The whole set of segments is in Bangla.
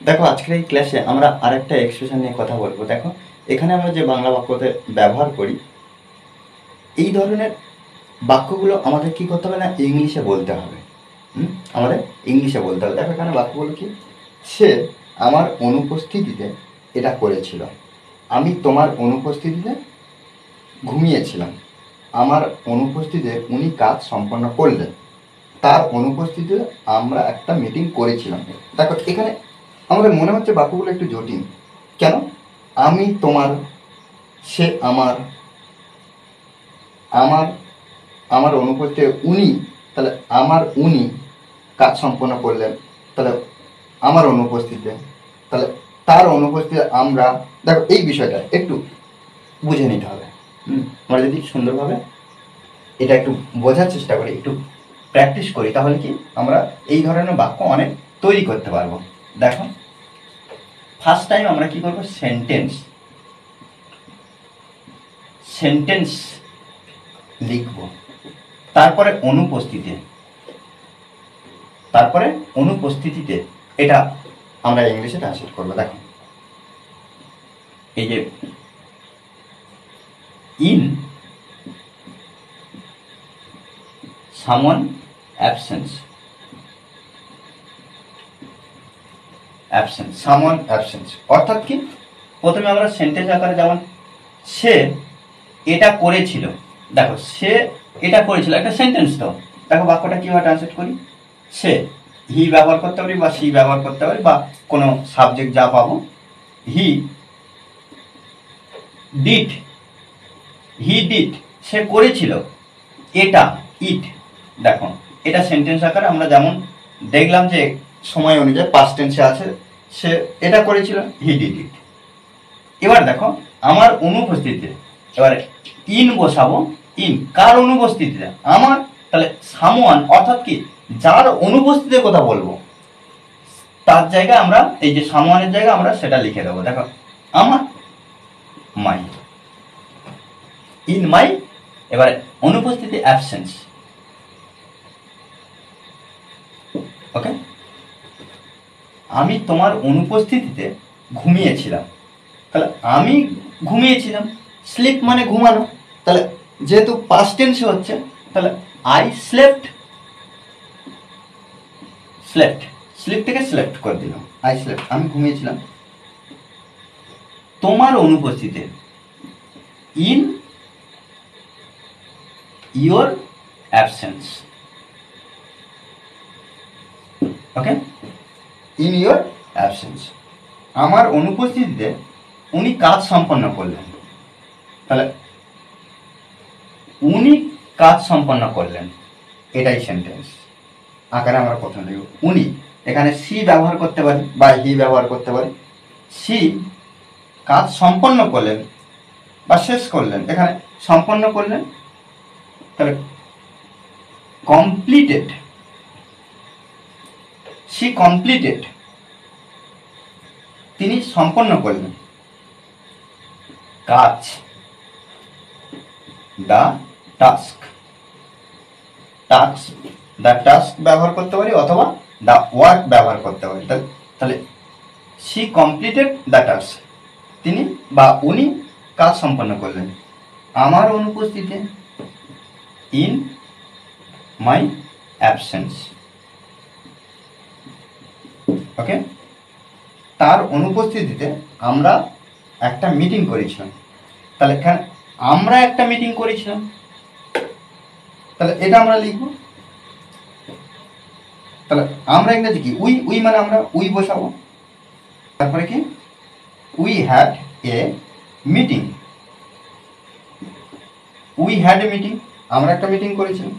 দেখো আজকের এই ক্লাসে আমরা আরেকটা এক্সপ্রেশন নিয়ে কথা বলবো। দেখো এখানে আমরা যে বাংলা বাক্যতে ব্যবহার করি এই ধরনের বাক্যগুলো আমাদের কি করতে হবে না, ইংলিশে বলতে হবে। আমাদের ইংলিশে বলতে হবে। দেখো এখানে বাক্যগুলো কি, সে আমার অনুপস্থিতিতে এটা করেছিল, আমি তোমার অনুপস্থিতিতে ঘুমিয়েছিলাম, আমার অনুপস্থিতিতে উনি কাজ সম্পন্ন করলেন, তার অনুপস্থিতিতে আমরা একটা মিটিং করেছিলাম। দেখো এখানে আমাদের মনে হচ্ছে বাক্যগুলো একটু জটিল। কেন? আমি তোমার, সে আমার, আমার আমার অনুপস্থিতিতে উনি, তাহলে আমার উনি কাজ সম্পন্ন করলেন, তাহলে আমার অনুপস্থিতিতে, তাহলে তার অনুপস্থিতিতে আমরা। দেখো এই বিষয়টা একটু বুঝে নিতে হবে। আমরা যদি সুন্দরভাবে এটা একটু বোঝার চেষ্টা করি, একটু প্র্যাকটিস করি, তাহলে কি আমরা এই ধরনের বাক্য অনেক তৈরি করতে পারবো। দেখো ফার্স্ট টাইম আমরা কি করবো, সেন্টেন্স লিখব, তারপরে অনুপস্থিতিতে এটা আমরা ইংলিশে ট্রান্সলেট করবো। দেখো এই যে in someone absence, someone absence অর্থাৎ কি, প্রথমে আমরা সেন্টেন্স আকারে যেমন সে এটা করেছিল, দেখো সে এটা করেছিল একটা সেন্টেন্স। তো দেখো বাক্যটা কিভাবে ট্রান্সলেট করি, সে হি ব্যবহার করতে পারি বা সি ব্যবহার করতে পারি বা কোনো সাবজেক্ট যা পাবো। হি ডিড সে করেছিল এটা, ইট। দেখো এটা সেন্টেন্স আকারে আমরা যেমন দেখলাম যে সময় অনুযায়ী পাস্ট টেন্সে আছে, সে এটা করেছিল, হি ডিড ইট। এবার দেখো আমার অনুপস্থিতিতে এবারে ইন বসাবো, ইন কার অনুপস্থিতিতে, আমার, তাহলে সামওয়ান অর্থাৎ কি যার অনুপস্থিতিতে কথা বলবো তার জায়গায় আমরা এই যে সামওয়ানের জায়গায় আমরা সেটা লিখে দেবো। দেখো আমার, মাই, ইন মাই, এবারে অনুপস্থিতি অ্যাবসেন্স। ওকে, আমি তোমার অনুপস্থিতিতে ঘুমিয়েছিলাম, তাহলে আমি ঘুমিয়েছিলাম, স্লিপ মানে ঘুমানো, তাহলে যেহেতু পাস্ট টেন্সে হচ্ছে তাহলে আই স্লেপ্ট, স্লিপ থেকে স্লেপ্ট করে দিলাম, আই স্লেপ্ট, আমি ঘুমিয়েছিলাম তোমার অনুপস্থিতিতে, in your absence. Okay, in your absence, আমার অনুপস্থিতিতে উনি কাজ সম্পন্ন করলেন, তাহলে উনি কাজ সম্পন্ন করলেন এটাই সেন্টেন্স আকারে আমরা প্রথমে লিখব। উনি, এখানে সি ব্যবহার করতে পারি বা হি ব্যবহার করতে পারি। সি কাজ সম্পন্ন করলেন বা শেষ করলেন, এখানে সম্পন্ন করলেন, তাহলে কমপ্লিটেড, সি কমপ্লিটেড, তিনি সম্পন্ন করলেন কাজ, দ্য টাস্ক, দ্য টাস্ক ব্যবহার করতে পারি অথবা দ্য ওয়ার্ক ব্যবহার করতে পারি। তাহলে সি কমপ্লিটেড দ্য টাস্ক, তিনি বা উনি কাজ সম্পন্ন করলেন আমার অনুপস্থিতিতে, ইন মাই অ্যাবসেন্স। ওকে, তার অনুপস্থিতিতে আমরা একটা মিটিং করেছিলাম, তাহলে এখানে আমরা একটা মিটিং করেছিলাম, তাহলে এটা আমরা লিখব। তাহলে আমরা ইংরেজি কি, উই মানে আমরা উই বসাবো, তারপরে কি we had a meeting, we had a meeting, আমরা একটা মিটিং করেছিলাম,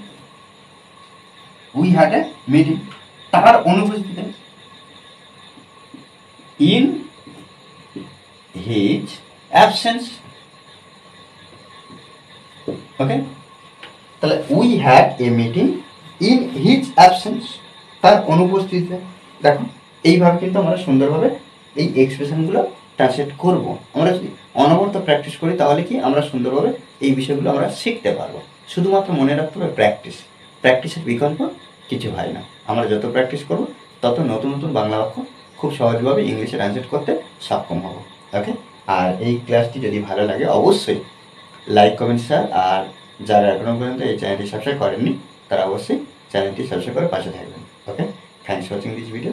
উই হ্যাড এ মিটিং, তার অনুপস্থিতিতে, ইন হিজ অ্যাবসেন্স। ওকে, তাহলে we had a meeting in his absence, তার অনুপস্থিতিতে। দেখো এইভাবে কিন্তু আমরা সুন্দরভাবে এই এক্সপ্রেশনগুলো ট্রান্সলেট করব। আমরা যদি অনবরত প্র্যাকটিস করি তাহলে কি আমরা সুন্দরভাবে এই বিষয়গুলো আমরা শিখতে পারবো। শুধুমাত্র মনে রাখতে হবে প্র্যাকটিসের বিকল্প কিছু হয় না। আমরা যত প্র্যাকটিস করব তত নতুন নতুন বাংলা বাক্য খুব সহজভাবে ইংলিশে ট্রান্সলেট করতে সক্ষম হব। ওকে, আর এই ক্লাসটি যদি ভালো লাগে অবশ্যই লাইক কমেন্ট শেয়ার, আর যারা এখনও পর্যন্ত এই চ্যানেলটি সাবস্ক্রাইব করেননি তারা অবশ্যই চ্যানেলটি সাবস্ক্রাইব করে পাশে থাকবেন। Okay, thanks for watching this video.